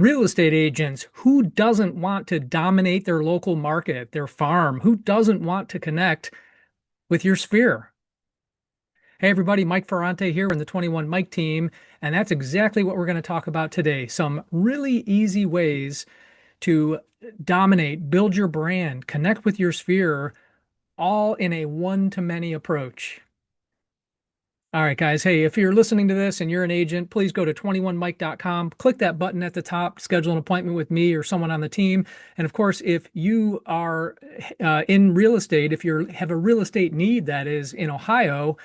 Real estate agents, who doesn't want to dominate their local market, their farm? Who doesn't want to connect with your sphere? Hey, everybody, Mike Ferrante here in the 21 Mike team, and that's exactly what we're going to talk about today. Some really easy ways to dominate, build your brand, connect with your sphere, all in a one-to-many approach. All right, guys. Hey, if you're listening to this and you're an agent, please go to 21mike.com, click that button at the top, schedule an appointment with me or someone on the team. And of course, if you are in real estate, if you have a real estate need that is in Ohio,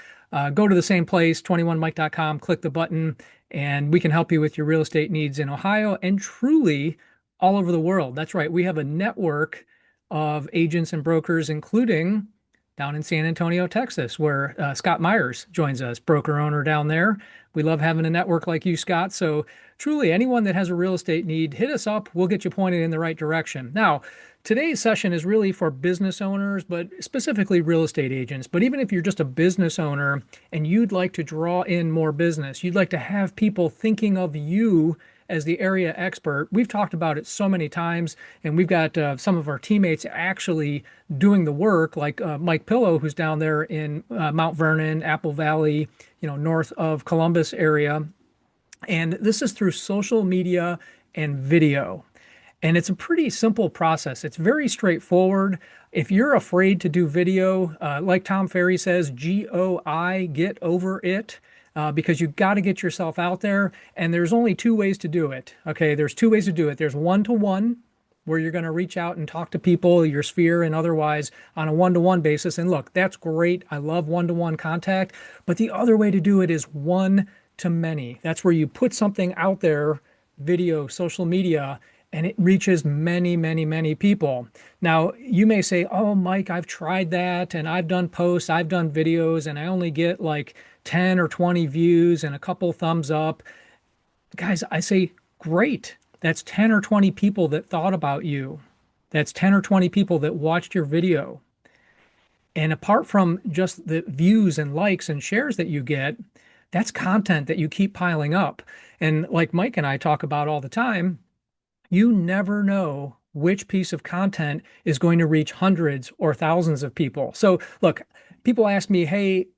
go to the same place, 21mike.com, click the button, and we can help you with your real estate needs in Ohio and truly all over the world. That's right. We have a network of agents and brokers, including down in San Antonio, Texas, where Scott Myers joins us, broker owner down there. We love having a network like you, Scott. So truly, anyone that has a real estate need, hit us up. We'll get you pointed in the right direction. Now, today's session is really for business owners, but specifically real estate agents. But even if you're just a business owner and you'd like to draw in more business, you'd like to have people thinking of you as the area expert. We've talked about it so many times, and we've got some of our teammates actually doing the work, like Mike Pillow, who's down there in Mount Vernon, Apple Valley, north of Columbus area. And this is through social media and video. And it's a pretty simple process. It's very straightforward. If you're afraid to do video, like Tom Ferry says, GOI, get over it. Because you've got to get yourself out there. And there's only two ways to do it. Okay, there's two ways to do it. There's one-to-one, where you're going to reach out and talk to people, your sphere and otherwise, on a one-to-one basis. And look, that's great. I love one-to-one contact. But the other way to do it is one-to-many. That's where you put something out there, video, social media, and it reaches many, many, many people. Now, you may say, oh, Mike, I've tried that, and I've done posts, I've done videos, and I only get like 10 or 20 views and a couple thumbs up. Guys, I say, great. That's 10 or 20 people that thought about you. That's 10 or 20 people that watched your video. And apart from just the views and likes and shares that you get, that's content that you keep piling up. And like Mike and I talk about all the time, you never know which piece of content is going to reach hundreds or thousands of people. So look, people ask me, hey,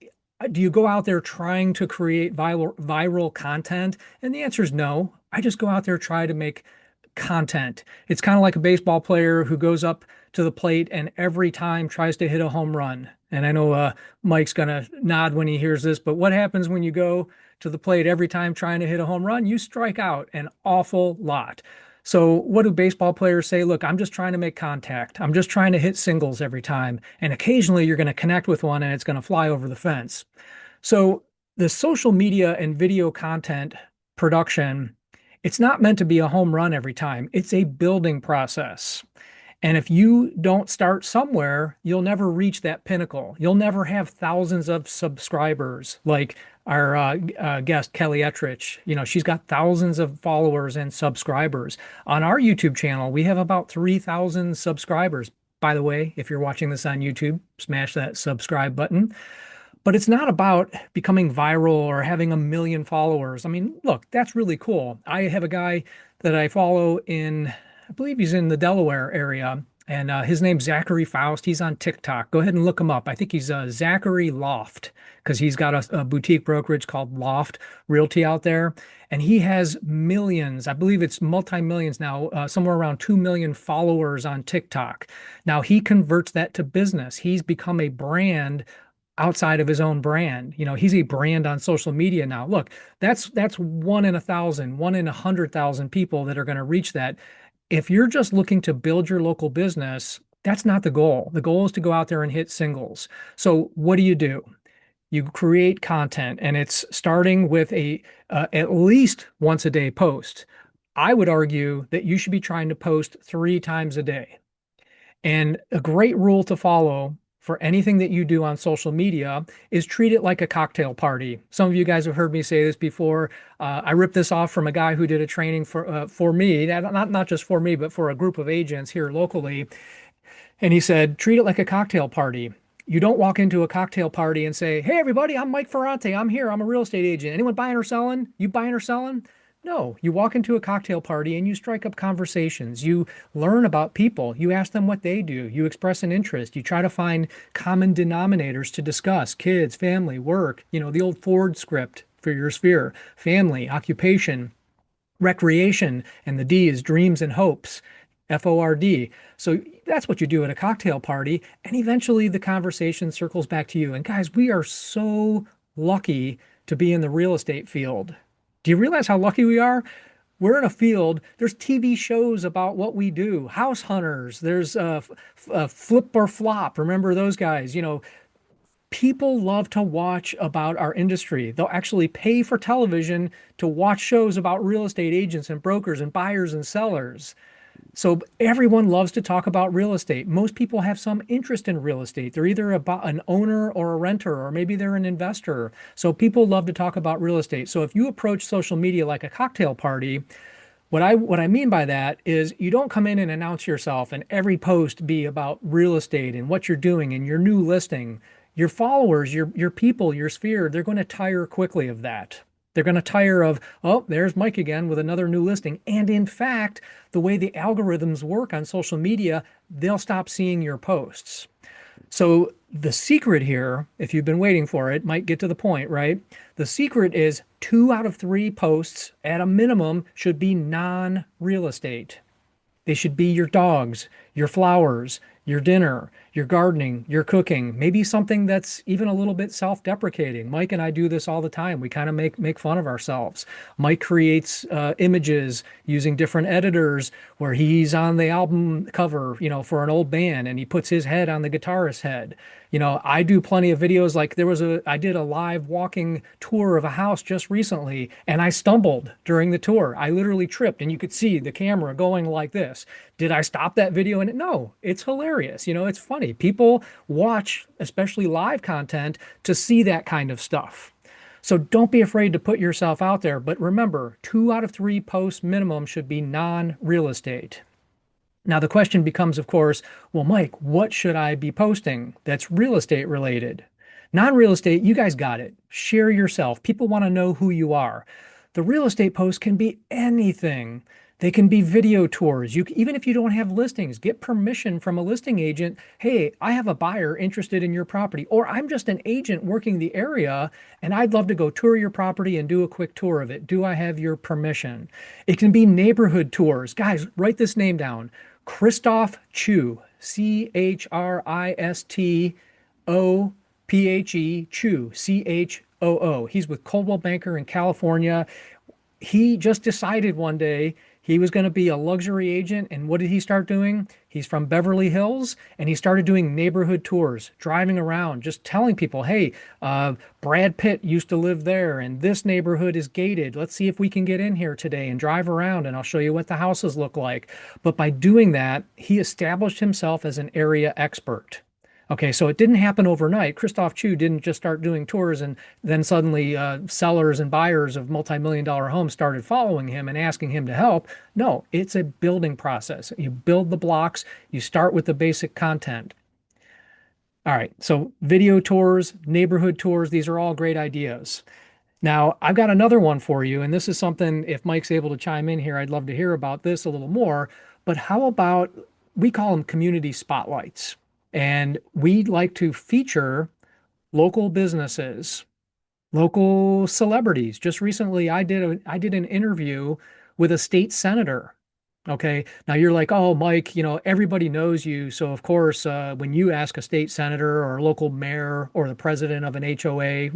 do you go out there trying to create viral content? And the answer is no. I just go out there try to make content. It's kind of like a baseball player who goes up to the plate and every time tries to hit a home run. And I know Mike's going to nod when he hears this, but what happens when you go to the plate every time trying to hit a home run? You strike out an awful lot. So what do baseball players say? Look, I'm just trying to make contact. I'm just trying to hit singles every time. And occasionally you're going to connect with one and it's going to fly over the fence. So the social media and video content production, it's not meant to be a home run every time. It's a building process. And if you don't start somewhere, you'll never reach that pinnacle. You'll never have thousands of subscribers like our guest, Kelly Ettrich. She's got thousands of followers and subscribers. On our YouTube channel, we have about 3,000 subscribers. By the way, if you're watching this on YouTube, smash that subscribe button. But it's not about becoming viral or having 1 million followers. I mean, look, that's really cool. I have a guy that I follow I believe he's in the Delaware area, and his name's Zachary Faust. He's on TikTok. Go ahead and look him up. I think he's Zachary Loft because he's got a boutique brokerage called Loft Realty out there, and he has millions. I believe it's multi-millions now, somewhere around 2 million followers on TikTok. Now he converts that to business. He's become a brand outside of his own brand. He's a brand on social media now. Look, that's 1 in 1,000, 1 in 100,000 people that are going to reach that. If you're just looking to build your local business, that's not the goal. The goal is to go out there and hit singles. So what do? You create content, and it's starting with a at least once a day post. I would argue that you should be trying to post 3 times a day. And a great rule to follow for anything that you do on social media is treat it like a cocktail party. Some of you guys have heard me say this before. I ripped this off from a guy who did a training for me, not just for me, but for a group of agents here locally. And he said, treat it like a cocktail party. You don't walk into a cocktail party and say, hey, everybody, I'm Mike Ferrante. I'm here. I'm a real estate agent. Anyone buying or selling? You buying or selling? No, you walk into a cocktail party and you strike up conversations. You learn about people. You ask them what they do. You express an interest. You try to find common denominators to discuss kids, family, work, the old Ford script for your sphere, family, occupation, recreation, and the D is dreams and hopes, FORD. So that's what you do at a cocktail party. And eventually the conversation circles back to you. And guys, we are so lucky to be in the real estate field. Do you realize how lucky we are? We're in a field. There's TV shows about what we do. House Hunters. There's Flip or Flop. Remember those guys? People love to watch about our industry. They'll actually pay for television to watch shows about real estate agents and brokers and buyers and sellers. So everyone loves to talk about real estate. Most people have some interest in real estate. They're either an owner or a renter, or maybe they're an investor. So people love to talk about real estate. So if you approach social media like a cocktail party, what I mean by that is you don't come in and announce yourself and every post be about real estate and what you're doing and your new listing. Your followers, your people, your sphere, they're going to tire quickly of that. They're going to tire of, oh, there's Mike again with another new listing. And in fact, the way the algorithms work on social media, they'll stop seeing your posts. So the secret here, if you've been waiting for it, might get to the point, right? The secret is 2 out of 3 posts at a minimum should be non-real estate. They should be your dogs, your flowers, your dinner, your gardening, your cooking, maybe something that's even a little bit self-deprecating. Mike and I do this all the time. We kind of make fun of ourselves. Mike creates images using different editors where he's on the album cover, for an old band, and he puts his head on the guitarist's head. I do plenty of videos. Like I did a live walking tour of a house just recently, and I stumbled during the tour. I literally tripped, and you could see the camera going like this. Did I stop that video? And no, it's hilarious. It's funny. People watch, especially live content, to see that kind of stuff. So don't be afraid to put yourself out there. But remember, 2 out of 3 posts minimum should be non-real estate. Now, the question becomes, of course, well, Mike, what should I be posting that's real estate related? Non-real estate, you guys got it. Share yourself. People want to know who you are. The real estate post can be anything. They can be video tours. Even if you don't have listings, get permission from a listing agent. Hey, I have a buyer interested in your property, or I'm just an agent working the area and I'd love to go tour your property and do a quick tour of it. Do I have your permission? It can be neighborhood tours. Guys, write this name down. Christoph Chu, Christophe, Chu, Choo. He's with Coldwell Banker in California. He just decided one day he was going to be a luxury agent. And what did he start doing? He's from Beverly Hills, and he started doing neighborhood tours, driving around, just telling people, hey, Brad Pitt used to live there, and this neighborhood is gated. Let's see if we can get in here today and drive around, and I'll show you what the houses look like. But by doing that, he established himself as an area expert. Okay, so it didn't happen overnight. Christoph Chu didn't just start doing tours and then suddenly sellers and buyers of multi-million-dollar homes started following him and asking him to help. No, it's a building process. You build the blocks, you start with the basic content. All right, so video tours, neighborhood tours, these are all great ideas. Now, I've got another one for you, and this is something, if Mike's able to chime in here, I'd love to hear about this a little more. But how about, we call them community spotlights. And we like to feature local businesses, local celebrities. Just recently, I did an interview with a state senator. Okay, now you're like, oh, Mike, everybody knows you. So of course, when you ask a state senator or a local mayor or the president of an HOA,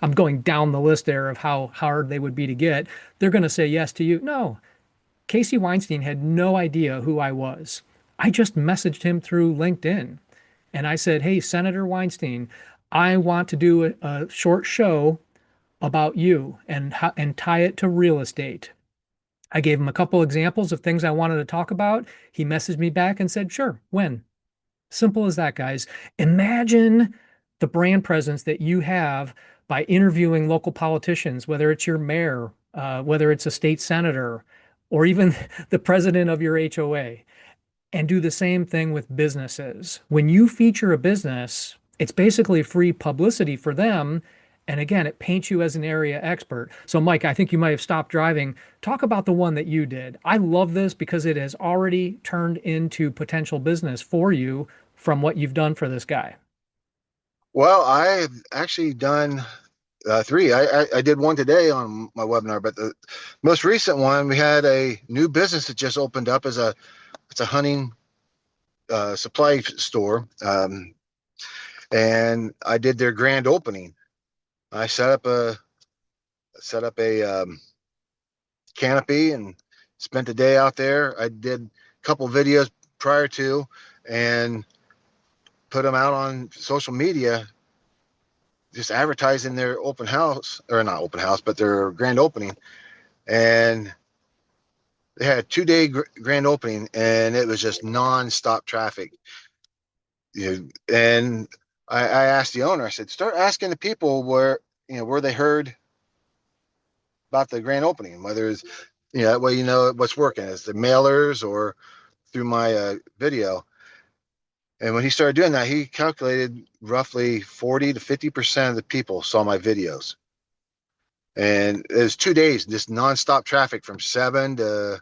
I'm going down the list there of how hard they would be to get. They're going to say yes to you. No, Casey Weinstein had no idea who I was. I just messaged him through LinkedIn. And I said, hey, Senator Weinstein, I want to do a short show about you and tie it to real estate. I gave him a couple examples of things I wanted to talk about. He messaged me back and said, sure, when? Simple as that, guys. Imagine the brand presence that you have by interviewing local politicians, whether it's your mayor, whether it's a state senator, or even the president of your HOA. And do the same thing with businesses. When you feature a business, it's basically free publicity for them, And again, it paints you as an area expert. So, Mike, I think you might have stopped driving. Talk about the one that you did. I love this because it has already turned into potential business for you from what you've done for this guy. Well, I've actually done three. I did one today on my webinar, but the most recent one, we had a new business that just opened up as it's a hunting supply store, and I did their grand opening. I set up a canopy and spent the day out there. I did a couple videos prior to and put them out on social media, just advertising their open house, or not open house, but their grand opening. And they had a 2 day grand opening, and it was just nonstop traffic. And I asked the owner, I said, start asking the people where they heard about the grand opening, whether it's, that way you know what's working, is the mailers or through my video. And when he started doing that, he calculated roughly 40 to 50% of the people saw my videos. And it was 2 days, just nonstop traffic from the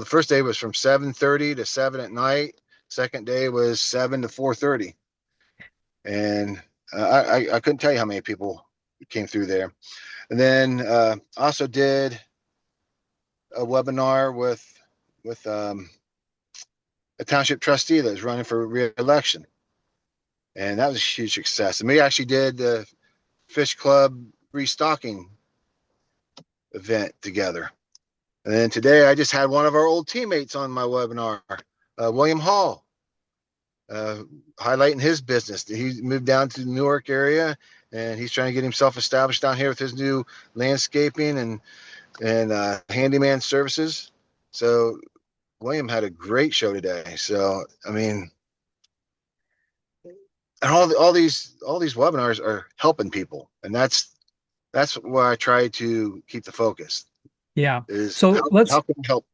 first day was from 7:30 to 7 at night. Second day was 7 to 4:30. And I couldn't tell you how many people came through there. And then also did a webinar with a township trustee that was running for re-election. And that was a huge success. And we actually did the Fish Club restocking event together. And then today I just had one of our old teammates on my webinar, William Hall, uh, highlighting his business. He moved down to the Newark area, and he's trying to get himself established down here with his new landscaping and handyman services. So William had a great show today. So I mean, and all these webinars are helping people, and that's where I try to keep the focus, Yeah. is So how can we help.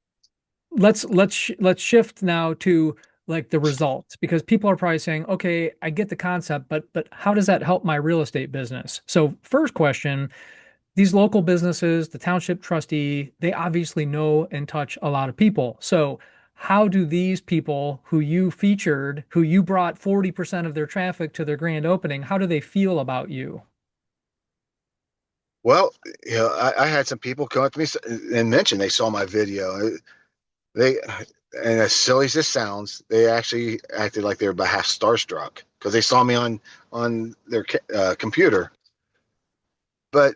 let's shift now to like the results because people are probably saying, okay, I get the concept, but how does that help my real estate business? So first question, these local businesses, the township trustee, they obviously know and touch a lot of people. So how do these people who you featured, who you brought 40% of their traffic to their grand opening, how do they feel about you? Well, I had some people come up to me and mention they saw my video. They, and as silly as this sounds, they actually acted like they were about half starstruck because they saw me on their computer. But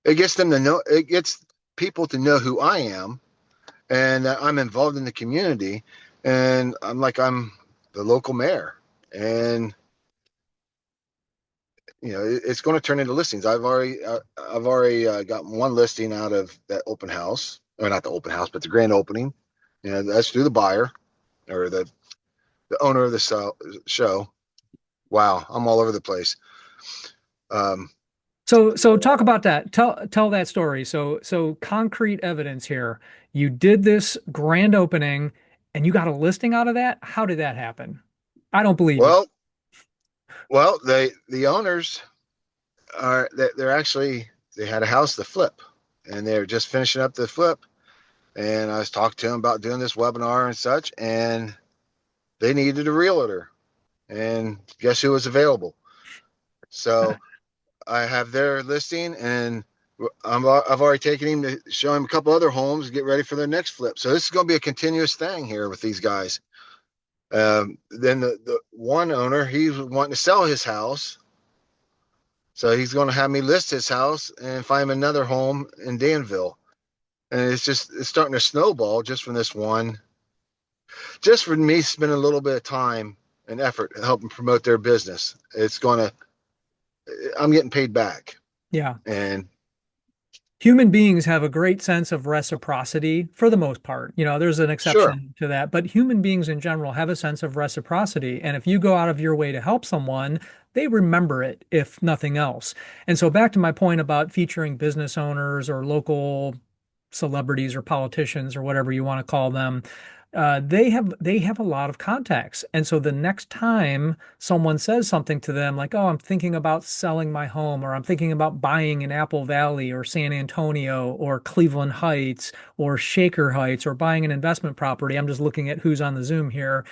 it gets people to know who I am, and that I'm involved in the community, and I'm the local mayor, and it's going to turn into listings. I've already gotten one listing out of that open house, or not the open house, but the grand opening. That's through the buyer or the owner of the show. Wow, I'm all over the place. Um, So talk about that. Tell that story. So concrete evidence here. You did this grand opening and you got a listing out of that? How did that happen? I don't believe you. well, the owners they're actually, they had a house to flip, and they're just finishing up the flip. And I was talking to them about doing this webinar and such, and they needed a realtor. And guess who was available? So I have their listing, and I've already taken him to show him a couple other homes, get ready for their next flip. So this is going to be a continuous thing here with these guys. Then the one owner, he's wanting to sell his house. So he's going to have me list his house and find him another home in Danville. And it's starting to snowball just from this one, just for me spending a little bit of time and effort helping promote their business. I'm getting paid back. Yeah. And Human beings have a great sense of reciprocity for the most part. There's an sure. exception to that, but human beings in general have a sense of reciprocity. And if you go out of your way to help someone, they remember it, if nothing else. And so back to my point about featuring business owners or local celebrities or politicians or whatever you want to call them. they have a lot of contacts. And so the next time someone says something to them like, "Oh, I'm thinking about selling my home," or "I'm thinking about buying in Apple Valley or San Antonio or Cleveland Heights or Shaker Heights or buying an investment property," I'm just looking at who's on the Zoom here,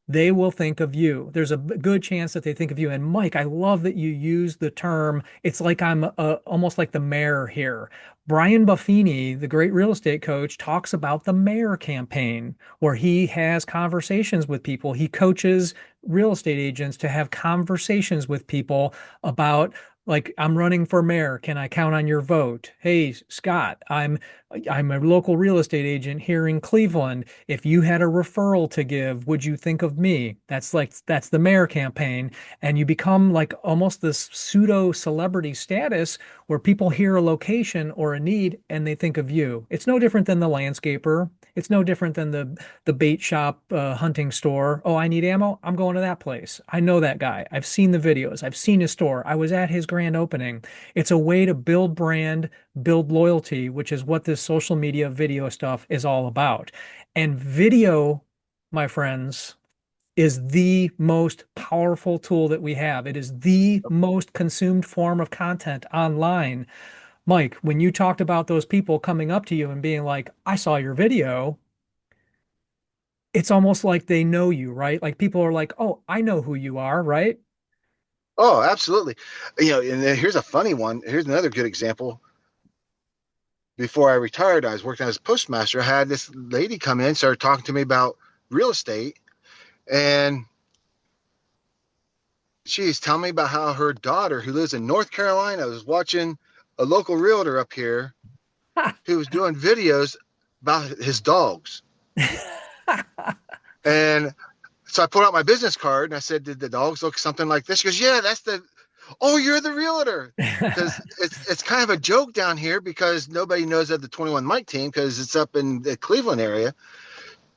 they will think of you. There's a good chance that they think of you. And Mike, I love that you use the term, it's like I'm almost like the mayor here. Brian Buffini, the great real estate coach, talks about the mayor campaign, where he has conversations with people. He coaches real estate agents to have conversations with people about, like, "I'm running for mayor. Can I count on your vote? Hey, Scott, I'm a local real estate agent here in Cleveland. If you had a referral to give, would you think of me?" That's the mayor campaign. And you become like almost this pseudo celebrity status where people hear a location or a need and they think of you. It's no different than the landscaper. It's no different than the bait shop, hunting store. "Oh, I need ammo. I'm going to that place. I know that guy. I've seen the videos. I've seen his store. I was at his grand opening." It's a way to build brand, build loyalty, which is what this social media video stuff is all about. And video, my friends, is the most powerful tool that we have. It is the most consumed form of content online. Mike, when you talked about those people coming up to you and being like, "I saw your video," it's almost like they know you, right? Like people are like, "Oh, I know who you are," right? Oh, absolutely. And then here's a funny one. Here's another good example. Before I retired, I was working as a postmaster. I had this lady come in, started talking to me about real estate, and she's telling me about how her daughter, who lives in North Carolina, was watching a local realtor up here who was doing videos about his dogs. And so I pulled out my business card and I said, "Did the dogs look something like this?" She goes, "Yeah, that's the, oh, you're the realtor." Because it's kind of a joke down here because nobody knows of the 21 Mike team because it's up in the Cleveland area.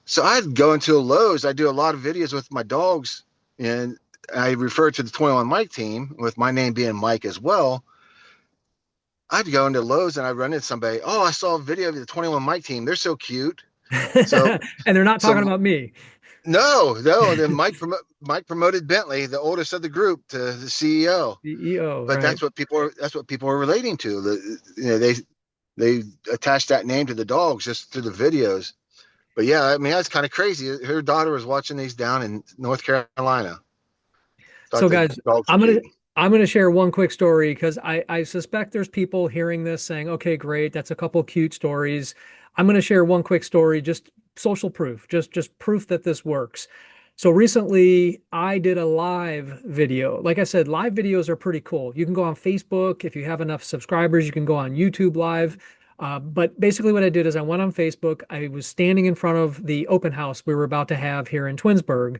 So I'd go into a Lowe's. I do a lot of videos with my dogs, and I refer to the 21 Mike team with my name being Mike as well. I'd go into Lowe's and I'd run into somebody. "Oh, I saw a video of the 21 Mike team. They're so cute." So, And they're not talking so about me. no, no. Then Mike promoted Bentley, the oldest of the group, to the CEO. CEO, But right? that's what people are relating to. They attach that name to the dogs just through the videos. But yeah, I mean that's kind of crazy. Her daughter was watching these down in North Carolina. Thought So the guys, dogs were I'm gonna cute. I'm gonna share one quick story because I suspect there's people hearing this saying, "Okay, great, that's a couple cute stories." I'm gonna share one quick story, just social proof, just proof that this works. So recently I did a live video. Like I said, live videos are pretty cool. You can go on Facebook. If you have enough subscribers, you can go on YouTube live. But basically what I did is I went on Facebook. I was standing in front of the open house we were about to have here in Twinsburg,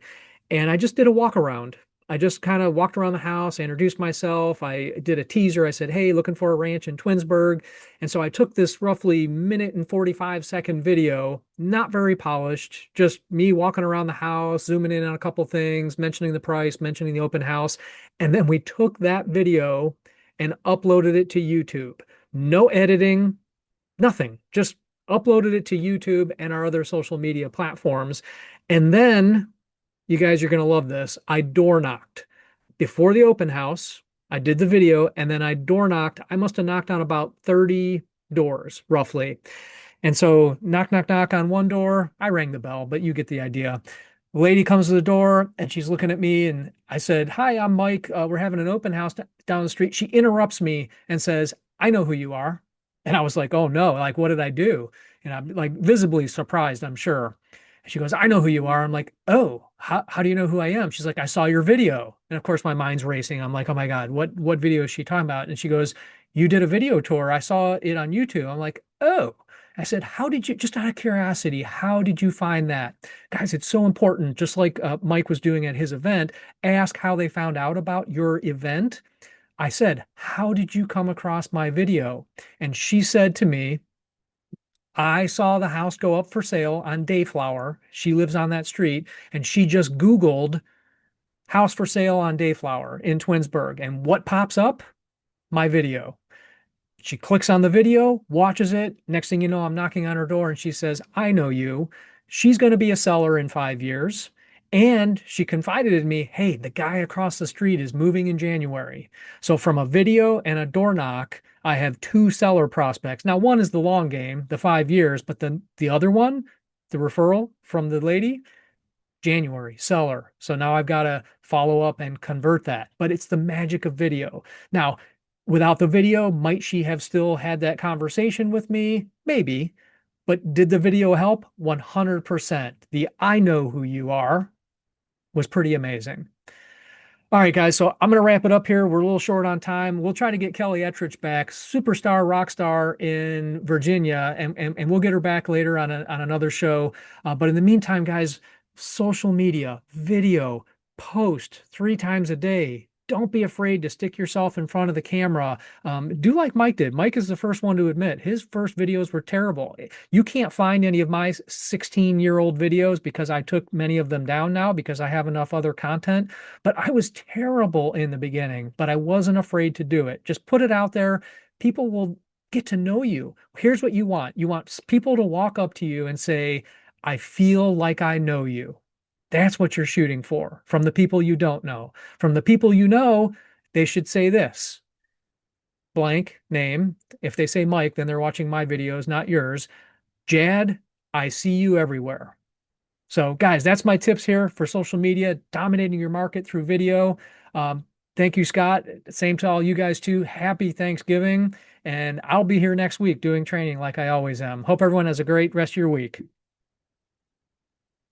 and I just did a walk around. I just kind of walked around the house. I introduced myself. I did a teaser. I said, "Hey, looking for a ranch in Twinsburg." And so I took this roughly minute and 45-second video, not very polished, just me walking around the house, zooming in on a couple things, mentioning the price, mentioning the open house. And then we took that video and uploaded it to YouTube. No editing, nothing, just uploaded it to YouTube and our other social media platforms. And then, you guys, you're going to love this, I door knocked before the open house. I did the video and then I door knocked. I must have knocked on about 30 doors roughly. And so knock, knock, knock on one door. I rang the bell, but you get the idea. The lady comes to the door and she's looking at me and I said, "Hi, I'm Mike. We're having an open house down the street." She interrupts me and says, "I know who you are." And I was like, "Oh no, like what did I do?" And I'm like visibly surprised, I'm sure. And she goes, "I know who you are." I'm like, "Oh, how do you know who I am?" She's like, "I saw your video." And of course my mind's racing. I'm like, "Oh my God, what video is she talking about?" And she goes, "You did a video tour. I saw it on YouTube." I'm like, "Oh." I said, "How did you, just out of curiosity, how did you find that?" Guys, it's so important. Just like Mike was doing at his event, ask how they found out about your event. I said, "How did you come across my video?" And she said to me, "I saw the house go up for sale on Dayflower." She lives on that street, and she just Googled "house for sale on Dayflower" in Twinsburg. And what pops up? My video. She clicks on the video, watches it. Next thing you know, I'm knocking on her door and she says, "I know you." she's going to be a seller in 5 years. And she confided in me, hey, the guy across the street is moving in January. So from a video and a door knock, I have two seller prospects. Now, one is the long game, the 5 years, but the other one, the referral from the lady, January, seller. So now I've got to follow up and convert that. But it's the magic of video. Now, without the video, might she have still had that conversation with me? Maybe. But did the video help? 100%. The I know who you are was pretty amazing. All right, guys. So I'm going to wrap it up here. We're a little short on time. We'll try to get Kelly Ettrich back, superstar, rock star in Virginia, and we'll get her back later on, on another show. But in the meantime, guys, social media, video, post 3 times a day. Don't be afraid to stick yourself in front of the camera. Do like Mike did. Mike is the first one to admit his first videos were terrible. You can't find any of my 16-year-old videos because I took many of them down now because I have enough other content. But I was terrible in the beginning, but I wasn't afraid to do it. Just put it out there. People will get to know you. Here's what you want. You want people to walk up to you and say, I feel like I know you. That's what you're shooting for from the people you don't know. From the people you know, they should say this blank name. If they say Mike, then they're watching my videos, not yours. Jad, I see you everywhere. So, guys, that's my tips here for social media, dominating your market through video. Thank you, Scott. Same to all you guys, too. Happy Thanksgiving. And I'll be here next week doing training like I always am. Hope everyone has a great rest of your week.